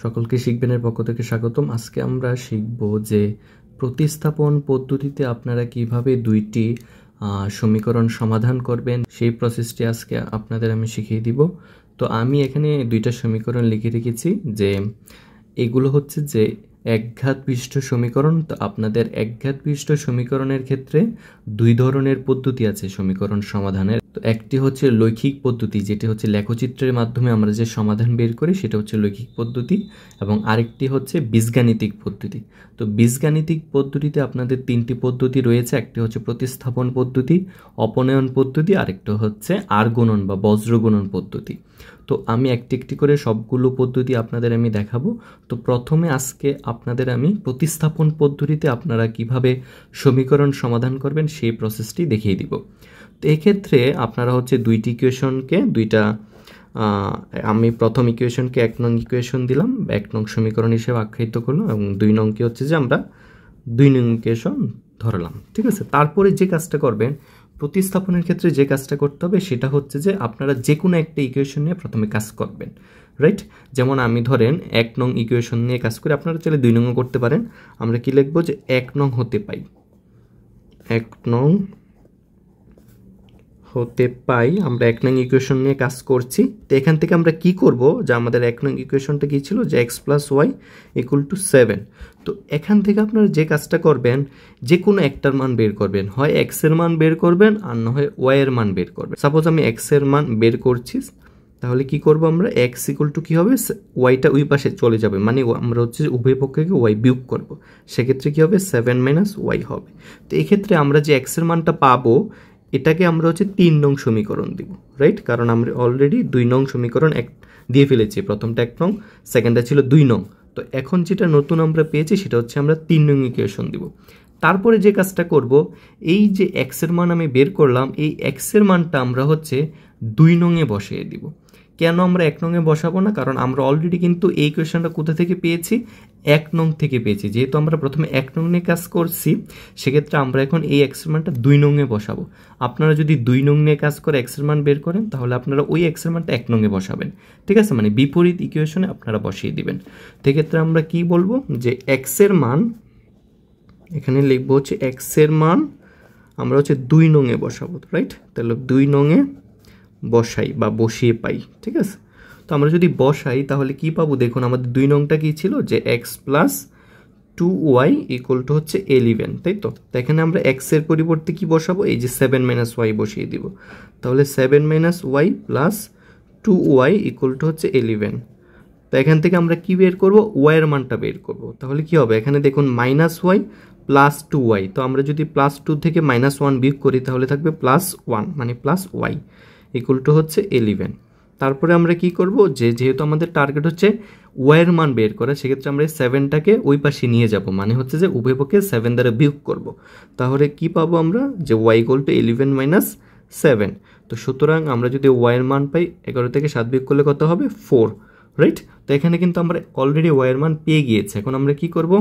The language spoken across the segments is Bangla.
সকলকে শিখবেনের পক্ষ থেকে স্বাগতম। আজকে আমরা শিখব যে প্রতিস্থাপন পদ্ধতিতে আপনারা কিভাবে দুইটি সমীকরণ সমাধান করবেন, সেই প্রসেসটি আজকে আপনাদের আমি শিখিয়ে দিব। তো আমি এখানে দুইটা সমীকরণ লিখে রেখেছি, যে এগুলো হচ্ছে যে একঘাত বিশিষ্ট সমীকরণ। তো আপনাদের একঘাত বিশিষ্ট সমীকরণের ক্ষেত্রে দুই ধরনের পদ্ধতি আছে সমীকরণ সমাধানের। তো একটি হচ্ছে লৈখিক পদ্ধতি, যেটি হচ্ছে লেখচিত্রের মাধ্যমে আমরা যে সমাধান বের করি সেটা হচ্ছে লৈখিক পদ্ধতি, এবং আরেকটি হচ্ছে বীজগাণিতিক পদ্ধতি। তো বীজগাণিতিক পদ্ধতিতে আপনাদের তিনটি পদ্ধতি রয়েছে। একটি হচ্ছে প্রতিস্থাপন পদ্ধতি, অপনয়ন পদ্ধতি, আরেকটা হচ্ছে আরগুণন বা বজ্রগুণন পদ্ধতি। তো আমি একটি একটি করে সবগুলো পদ্ধতি আপনাদের আমি দেখাবো। তো প্রথমে আজকে আপনাদের আমি প্রতিস্থাপন পদ্ধতিতে আপনারা কিভাবে সমীকরণ সমাধান করবেন সেই প্রসেসটি দেখিয়ে দিব। তো এক্ষেত্রে আপনারা হচ্ছে দুইটি ইকুয়েশনকে আমি প্রথম ইকুয়েশনকে 1 নং ইকুয়েশন দিলাম, 1 নং সমীকরণ হিসেবে আখ্যায়িত করলাম, এবং 2 নংকে হচ্ছে যে আমরা 2 নং ইকুয়েশন ধরলাম। ঠিক আছে, তারপরে যে কাজটা করবেন প্রতিস্থাপনের ক্ষেত্রে, যে কাজটা করতে হবে সেটা হচ্ছে যে আপনারা যে কোনো একটা ইকুয়েশন নিয়ে প্রথমে কাজ করবেন, রাইট? যেমন আমি ধরেন 1 নং ইকুয়েশন নিয়ে কাজ করি, আপনারা চাইলে 2 নংও করতে পারেন। আমরা কি লিখবো, যে 1 নং হতে পাই, 1 নং হতে পাই, আমরা 1 নং ইকুয়েশন নিয়ে কাজ করছি। তো এখান থেকে আমরা কি করব, যে আমাদের 1 নং ইকুয়েশনটা কি ছিল, যে x + y = 7। তো এখান থেকে আপনারা যে কাজটা করবেন, যে কোনো একটার মান বের করবেন, হয় x এর মান বের করবেন আর না হয় y এর মান বের করবেন। সাপোজ আমি x এর মান বের করছি, তাহলে কি করব আমরা, x = কি হবে, y টা ওই পাশে চলে যাবে, মানে আমরা হচ্ছে উভয় পক্ষকে y বিয়োগ করব। সেক্ষেত্রে কি হবে, 7 - y হবে। তো এক্ষেত্রে আমরা যে x এর মানটা পাবো এটাকে আমরা হচ্ছে 3 নং সমীকরণ দিব, রাইট? কারণ আমরা অলরেডি 2 নং সমীকরণ দিয়ে ফেলেছি। প্রথমটা 1 নং, সেকেন্ডটা ছিল 2 নং। তো এখন যেটা নতুন আমরা পেয়েছি সেটা হচ্ছে আমরা 3 নং ইকুয়েশন দিব। তারপরে যে কাজটা করব, এই যে x এর মান আমি বের করলাম, এই x এর মানটা আমরা হচ্ছে 2 নংয়ে বসিয়ে দিব। কেন আমরা 1 নংয়ে বসাবো না, কারণ আমরা অলরেডি কিন্তু এই ইকুয়েশনটা কোথা থেকে পেয়েছি, 1 নং থেকে পেয়েছি। যেহেতু আমরা প্রথমে 1 নং নিয়ে কাজ করছি, সেক্ষেত্রে আমরা এখন এই x এর মানটা 2 নংয়ে বসাবো। আপনারা যদি 2 নং নিয়ে কাজ করে x এর মান বের করেন, তাহলে আপনারা ওই x এর মানটা 1 নংয়ে বসাবেন। ঠিক আছে, মানে বিপরীত ইকুয়েশনে আপনারা বসিয়ে দিবেন। সেক্ষেত্রে আমরা কি বলবো, যে x এর মান এখানে লিখবো হচ্ছে x এর মান আমরা হচ্ছে 2 নংয়ে বসাবো, রাইট? তাহলে 2 নংয়ে বসাই বা বসিয়ে পাই। ঠিক আছে, তো আমরা যদি বসাই তাহলে কি পাবো, দেখুন আমাদের 2 নংটা কি ছিল, যে x + 2y = হচ্ছে 11, তাই তো? তো এখানে আমরা x এর পরিবর্তে কি বসাবো, এই যে 7 - y বসিয়ে দিব। তাহলে 7 - y + 2y = হচ্ছে 11। তো এখান থেকে আমরা কি বের করব, y এর মানটা বের করব। তাহলে কি হবে, এখানে দেখুন -y + 2y। তো আমরা যদি +2 থেকে -1 বিয়োগ করি তাহলে থাকবে +1, মানে +y = হচ্ছে 11। তারপরে আমরা কি করব, যেহেতু আমাদের টার্গেট হচ্ছে y এর মান বের করা, সেক্ষেত্রে আমরা এই 7টাকে ওই পাশে নিয়ে যাব, মানে হচ্ছে যে উভয় পক্ষে 7 দ্বারা বিয়োগ করব। তাহলে কি পাবো আমরা, যে y = 11 - 7। তো সুতরাং আমরা যদি y এর মান পাই, 11 থেকে 7 বিয়োগ করলে কত হবে, 4, রাইট? তো এখানে কিন্তু আমরা অলরেডি y এর মান পেয়ে গিয়েছি। এখন আমরা কি করব,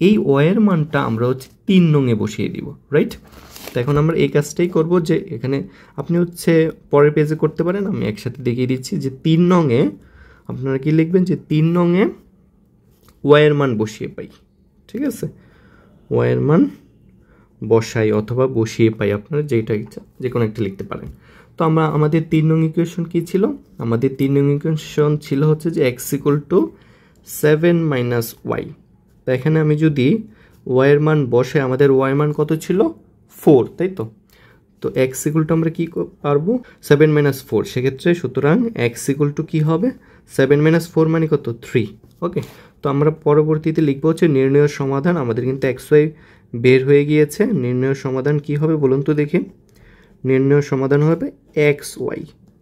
এই y এর মানটা আমরা হচ্ছে 3 নংয়ে বসিয়ে দিব, রাইট? তো এখন আমরা এই কাজটাই করব, যে এখানে আপনি হচ্ছে পরের পেজে করতে পারেন, আমি একসাথে দেখিয়ে দিচ্ছি। যে 3 নংয়ে আপনারা কি লিখবেন, যে 3 নংয়ে y এর মান বসিয়ে পাই। ঠিক আছে, y এর মান বসাই অথবা বসিয়ে পাই, আপনারা যেটা ইচ্ছা যে কোনো একটা লিখতে পারেন। তো আমাদের 3 নং ইকুয়েশন কি ছিল, আমাদের 3 নং ইকুয়েশন ছিল হচ্ছে যে x = 7 - y। তো এখানে আমি যদি y এর মান বসে, আমাদের y এর মান কত ছিল, 4, তাই তো? তো x = আমরা কি পারবো, 7 - 4। সেক্ষেত্রে সুতরাং x = কি হবে, 7 - 4 মানে কত, 3। ওকে, তো আমরা পরবর্তীতে লিখবো হচ্ছে নির্ণয় সমাধান। আমাদের কিন্তু xy বের হয়ে গিয়েছে। নির্ণয় সমাধান কি হবে বলুন তো দেখি, নির্ণয় সমাধান হবে xy,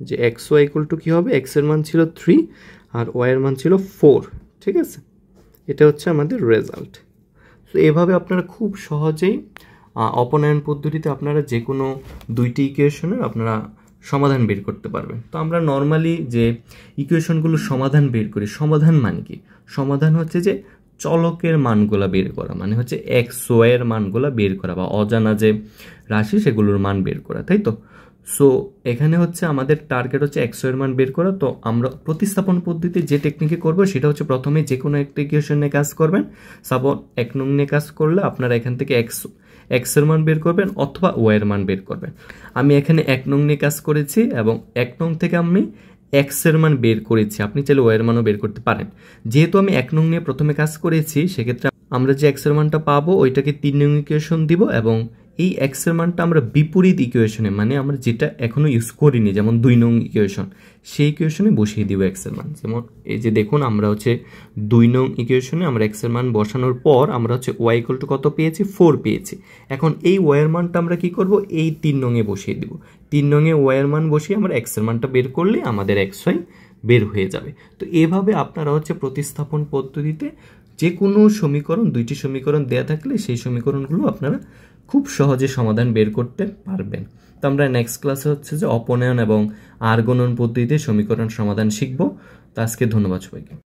যে xy = কি হবে, x এর মান ছিল 3 আর y এর মান ছিল 4। ঠিক আছে, এটা হচ্ছে আমাদের রেজাল্ট। তো এভাবে আপনারা খুব সহজেই অপনয়ন পদ্ধতিতে আপনারা যে কোনো দুইটি ইকুয়েশনের আপনারা সমাধান বের করতে পারবেন। তো আমরা নর্মালি যে ইকুয়েশনগুলো সমাধান বের করি, সমাধান মানে কি, সমাধান হচ্ছে যে চলকের মানগুলা বের করা, মানে হচ্ছে x y এর মানগুলা বের করা, বা অজানা যে রাশি সেগুলোর মান বের করা, তাই তো? সো এখানে হচ্ছে আমাদের টার্গেট হচ্ছে এক্স এর মান বের করা। তো আমরা প্রতিস্থাপন পদ্ধতিতে যে টেকনিকে করব সেটা হচ্ছে প্রথমে যে কোনো একটা ইকুয়েশন নিয়ে কাজ করবেন। সাপোজ 1 নং নিয়ে কাজ করলে আপনারা এখান থেকে এক্স এর মান বের করবেন অথবা ওয়াই এর মান বের করবেন। আমি এখানে 1 নং নিয়ে কাজ করেছি এবং 1 নং থেকে আমি এক্স এর মান বের করেছি, আপনি চাইলে ওয়াই এর মানও বের করতে পারেন। যেহেতু আমি 1 নং নিয়ে প্রথমে কাজ করেছি সেক্ষেত্রে আমরা যে এক্স এর মানটা পাবো ওইটাকে 3 নং ইকুয়েশন দিব এবং এই এক্স এর মানটা আমরা বিপরীত ইকুয়েশনে, মানে আমরা যেটা এখনো ইউজ করিনি, যেমন 2 নং ইকুয়েশন, সেই ইকুয়েশনে বসিয়ে দিব এক্স এর মান। যেমন এই যে দেখুন আমরা হচ্ছে 2 নং ইকুয়েশনে আমরা এক্স এর মান বসানোর পর আমরা হচ্ছে ওয়াই ইকুয়াল টু কত পেয়েছি, 4 পেয়েছি। এখন এই ওয়াই এর মানটা আমরা কি করব, এই 3 নং এ বসিয়ে দিব। 3 নং এ ওয়াই এর মান বসিয়ে আমরা এক্স এর মানটা বের করলে আমাদের এক্স ওয়াই বের হয়ে যাবে। তো এভাবে আপনারা হচ্ছে প্রতিস্থাপন পদ্ধতিতে যে কোনো সমীকরণ, 2টি সমীকরণ দেয়া থাকলে সেই সমীকরণগুলো আপনারা খুব সহজে সমাধান বের করতে পারবেন। তো আমরা নেক্সট ক্লাসে হচ্ছে যে অপনয়ন এবং আর্গনন পদ্ধতিতে সমীকরণ সমাধান শিখব। তো আজকে ধন্যবাদ সবাইকে।